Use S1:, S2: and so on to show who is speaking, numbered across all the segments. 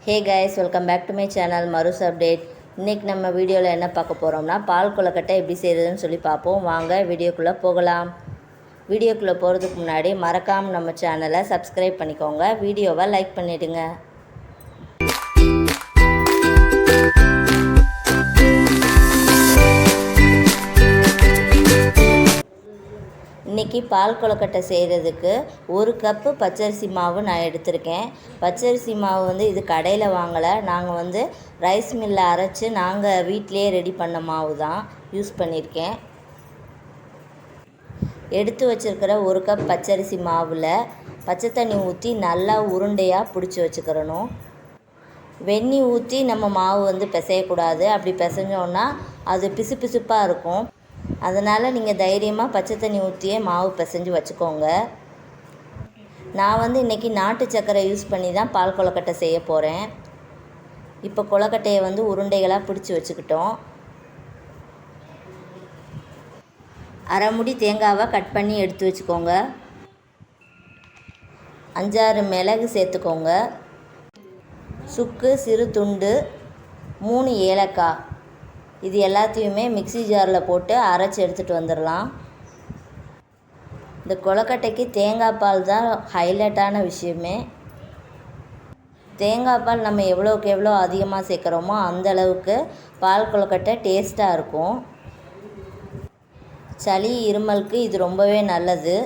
S1: Hey guys, welcome back to my channel மருஸ் update. இன்றைக்கி நம்ம வீடியோவில் என்ன பார்க்க போகிறோம்னா பால் கொழுக்கட்டை எப்படி செய்கிறதுன்னு சொல்லி பார்ப்போம். வாங்க வீடியோக்குள்ளே போகலாம். வீடியோக்குள்ளே போகிறதுக்கு முன்னாடி மறக்காமல் நம்ம சேனலை சப்ஸ்கிரைப் பண்ணிக்கோங்க, வீடியோவை லைக் பண்ணிவிடுங்க. இன்றைக்கி பால் கொழுக்கட்டை செய்கிறதுக்கு 1 கப்பு பச்சரிசி மாவு நான் எடுத்திருக்கேன். பச்சரிசி மாவு இது கடையில் வாங்கலை, நாங்கள் ரைஸ் மில்லில் அரைச்சி நாங்கள் வீட்டிலே ரெடி பண்ண மாவு தான் யூஸ் பண்ணியிருக்கேன். எடுத்து வச்சுருக்கிற 1 கப் பச்சரிசி மாவில் பச்சை தண்ணி ஊற்றி நல்லா உருண்டையாக பிடிச்சி வச்சுக்கிறணும். வெந்நீர் ஊற்றி நம்ம மாவு பிசையக்கூடாது. அப்படி பிசைஞ்சோன்னா அது பிசு பிசுப்பாக இருக்கும். அதனால் நீங்கள் தைரியமாக பச்சை தண்ணி ஊற்றியே மாவு பிசைஞ்சு வச்சுக்கோங்க. நான் இன்றைக்கி நாட்டு சர்க்கரை யூஸ் பண்ணி தான் பால் கொழுக்கட்டை செய்ய போகிறேன். இப்போ கொழுக்கட்டையை உருண்டைகளாக பிடிச்சி வச்சுக்கிட்டோம். அரை முடி தேங்காவை கட் பண்ணி எடுத்து வச்சுக்கோங்க. 5-6 மிளகு சேர்த்துக்கோங்க. சுக்கு சிறு துண்டு, 3 ஏலக்காய், இது எல்லாத்தையுமே மிக்ஸி ஜாரில் போட்டு அரைச்சி எடுத்துகிட்டு வந்துடலாம். இந்த கொழுக்கட்டைக்கு தேங்காய் பால் தான் ஹைலைட்டான விஷயமே. தேங்காய் பால் நம்ம எவ்வளோக்கு எவ்வளோ அதிகமாக சேர்க்குறோமோ அந்தளவுக்கு பால் கொழுக்கட்டை டேஸ்ட்டாக இருக்கும். சளி இருமலுக்கு இது ரொம்பவே நல்லது.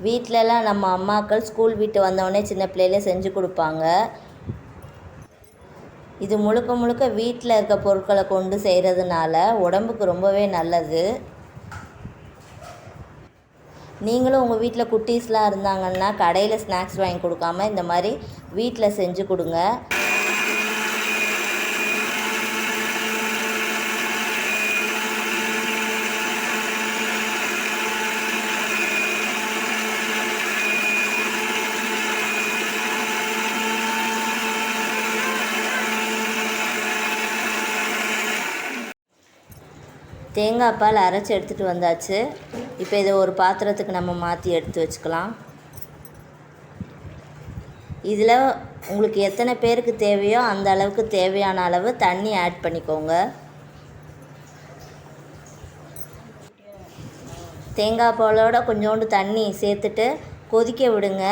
S1: வீட்டிலலாம் நம்ம அம்மாக்கள் ஸ்கூல் விட்டு வந்தோடனே சின்ன பிள்ளையிலே செஞ்சு கொடுப்பாங்க. இது முழுக்க முழுக்க வீட்டில் இருக்க பொருட்களை கொண்டு செய்கிறதுனால உடம்புக்கு ரொம்பவே நல்லது. நீங்களும் உங்கள் வீட்டில் குட்டீஸ்லாம் இருந்தாங்கன்னா கடையில் ஸ்நாக்ஸ் வாங்கி கொடுக்காம இந்த மாதிரி வீட்டில் செஞ்சு கொடுங்க. தேங்காய் பால் அரைச்சி எடுத்துகிட்டு வந்தாச்சு. இப்போ இதை ஒரு பாத்திரத்துக்கு நம்ம மாற்றி எடுத்து வச்சுக்கலாம். இதில் உங்களுக்கு எத்தனை பேருக்கு தேவையோ அந்த அளவுக்கு தேவையான அளவு தண்ணி ஆட் பண்ணிக்கோங்க. தேங்காய் பாலோட கொஞ்சோண்டு தண்ணி சேர்த்துட்டு கொதிக்க விடுங்க.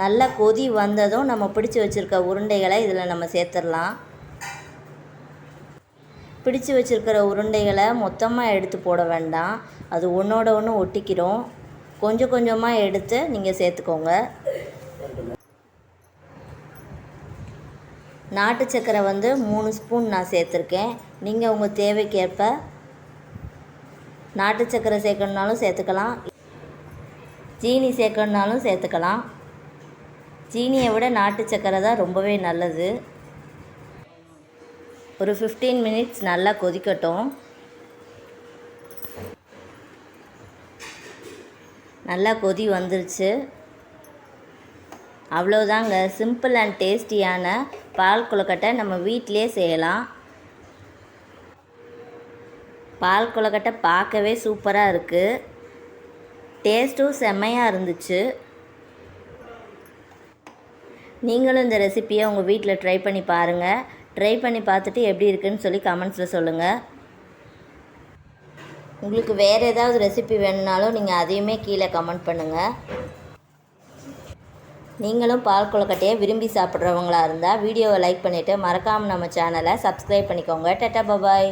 S1: நல்லா கொதி வந்ததும் நம்ம பிடிச்சி வச்சுருக்க உருண்டைகளை இதில் நம்ம சேர்த்துடலாம். பிடிச்சி வச்சுருக்கிற உருண்டைகளை மொத்தமாக எடுத்து போட வேண்டாம், அது ஒன்றோட ஒன்று ஒட்டிக்கிறோம். கொஞ்சம் கொஞ்சமாக எடுத்து நீங்கள் சேர்த்துக்கோங்க. நாட்டு சர்க்கரை 3 ஸ்பூன் நான் சேர்த்துருக்கேன். நீங்கள் உங்கள் தேவைக்கேற்ப நாட்டு சர்க்கரை சேர்க்கணுனாலும் சேர்த்துக்கலாம், சீனி சேர்க்கணுனாலும் சேர்த்துக்கலாம். சீனியை விட நாட்டு சர்க்கரை தான் ரொம்பவே நல்லது. ஒரு 15 மினிட்ஸ் நல்லா கொதிக்கட்டும். நல்லா கொதி வந்துருச்சு. அவ்வளோதாங்க, சிம்பிள் அண்ட் டேஸ்டியான பால் கொழுக்கட்டை நம்ம வீட்டிலே செய்யலாம். பால் கொழுக்கட்டை பார்க்கவே சூப்பராக இருக்குது, டேஸ்ட்டும் செம்மையாக இருந்துச்சு. நீங்களும் இந்த ரெசிப்பியை உங்கள் வீட்டில் ட்ரை பண்ணி பாருங்கள். ட்ரை பண்ணி பார்த்துட்டு எப்படி இருக்குன்னு சொல்லி கமெண்ட்ஸில் சொல்லுங்கள். உங்களுக்கு வேறு ஏதாவது ரெசிபி வேணுனாலும் நீங்கள் அதையுமே கீழே கமெண்ட் பண்ணுங்கள். நீங்களும் பால் கொழுக்கட்டையை விரும்பி சாப்பிட்றவங்களா இருந்தால் வீடியோவை லைக் பண்ணிவிட்டு மறக்காமல் நம்ம சேனலை சப்ஸ்கிரைப் பண்ணிக்கோங்க. டாடா பாய்.